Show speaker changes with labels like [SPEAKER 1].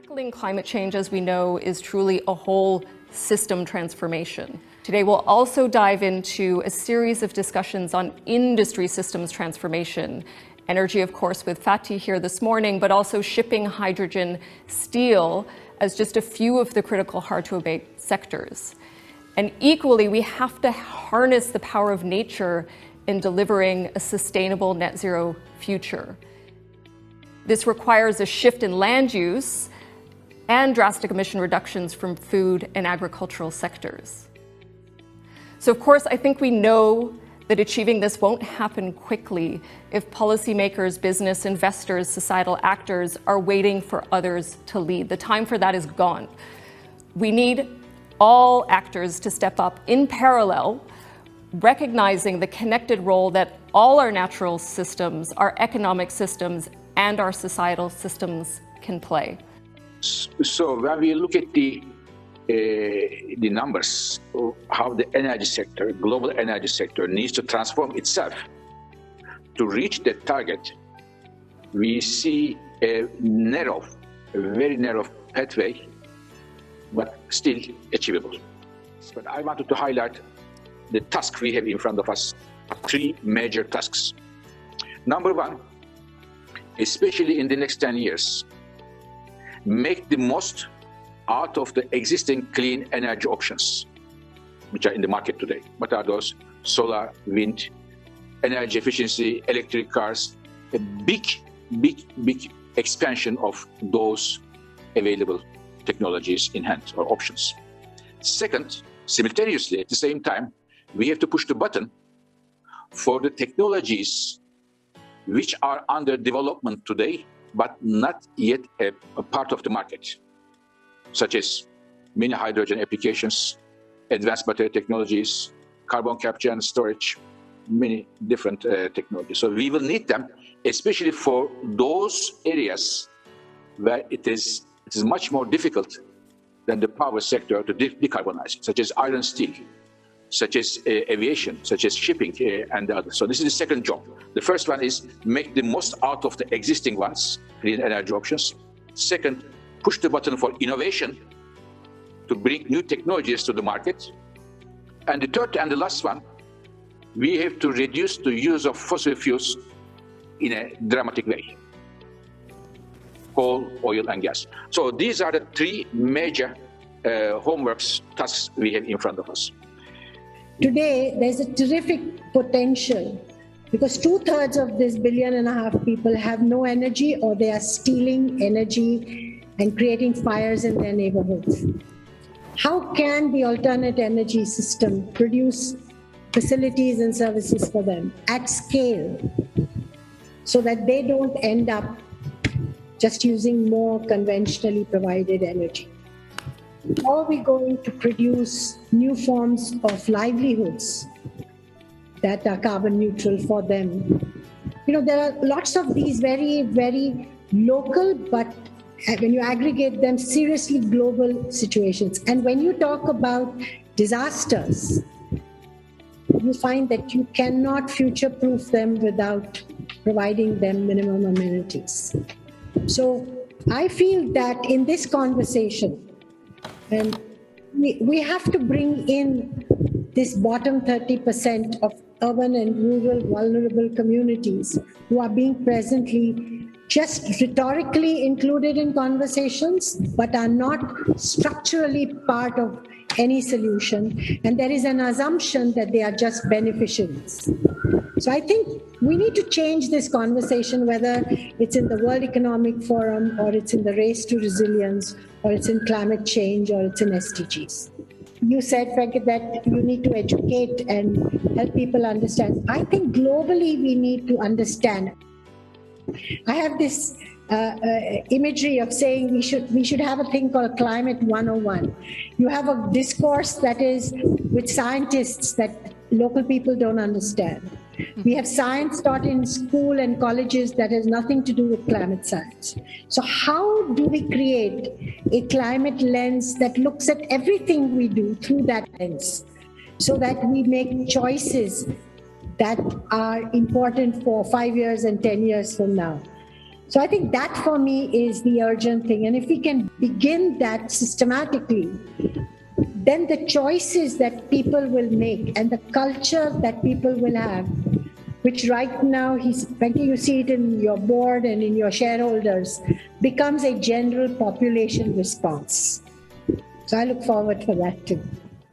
[SPEAKER 1] Tackling climate change, as we know, is truly a whole system transformation. Today, we'll also dive into a series of discussions on industry systems transformation. Energy, of course, with Fatih here this morning, but also shipping, hydrogen, steel, as just a few of the critical hard-to-abate sectors. And equally, we have to harness the power of nature in delivering a sustainable net zero future. This requires a shift in land use and drastic emission reductions from food and agricultural sectors. So of course, I think we know that achieving this won't happen quickly if policymakers, business, investors, societal actors are waiting for others to lead. The time for that is gone. We need all actors to step up in parallel, recognizing the connected role that all our natural systems, our economic systems, and our societal systems can play.
[SPEAKER 2] So when we look at the numbers of how the energy sector, global energy sector, needs to transform itself to reach that target, we see a very narrow pathway, but still achievable. But I wanted to highlight the task we have in front of us, three major tasks. Number one, especially in the next 10 years, make the most out of the existing clean energy options which are in the market today. What are those? Solar, wind, energy efficiency, electric cars, a big expansion of those available technologies in hand or options. Second, simultaneously, at the same time, we have to push the button for the technologies which are under development today, but not yet a part of the market, such as mini hydrogen applications, advanced battery technologies, carbon capture and storage, many different technologies. So we will need them, especially for those areas where it is much more difficult than the power sector to decarbonize, such as iron steel, such as aviation, such as shipping, and the others. So this is the second job. The first one is make the most out of the existing ones, clean energy options. Second, push the button for innovation to bring new technologies to the market. And the third and the last one, we have to reduce the use of fossil fuels in a dramatic way. Coal, oil, and gas. So these are the three major homeworks, tasks we have in front of us.
[SPEAKER 3] Today, there's a terrific potential because 2/3 of this 1.5 billion people have no energy, or they are stealing energy and creating fires in their neighborhoods. How can the alternate energy system produce facilities and services for them at scale so that they don't end up just using more conventionally provided energy? How are we going to produce new forms of livelihoods that are carbon neutral for them? You know, there are lots of these very, very local, but when you aggregate them, seriously global situations. And when you talk about disasters, you find that you cannot future-proof them without providing them minimum amenities. So I feel that in this conversation, and we have to bring in this bottom 30% of urban and rural vulnerable communities who are being presently just rhetorically included in conversations, but are not structurally part of any solution. And there is an assumption that they are just beneficiaries. So I think we need to change this conversation, whether it's in the World Economic Forum, or it's in the Race to Resilience, or it's in climate change, or it's in SDGs. You said, Venkat, that you need to educate and help people understand. I think globally we need to understand. I have this imagery of saying we should have a thing called Climate 101. You have a discourse that is with scientists that local people don't understand. We have science taught in school and colleges that has nothing to do with climate science. So how do we create a climate lens that looks at everything we do through that lens, so that we make choices that are important for 5 years and 10 years from now? So I think that for me is the urgent thing. And if we can begin that systematically, then the choices that people will make and the culture that people will have, which right now, frankly, you see it in your board and in your shareholders, becomes a general population response. So I look forward for that too.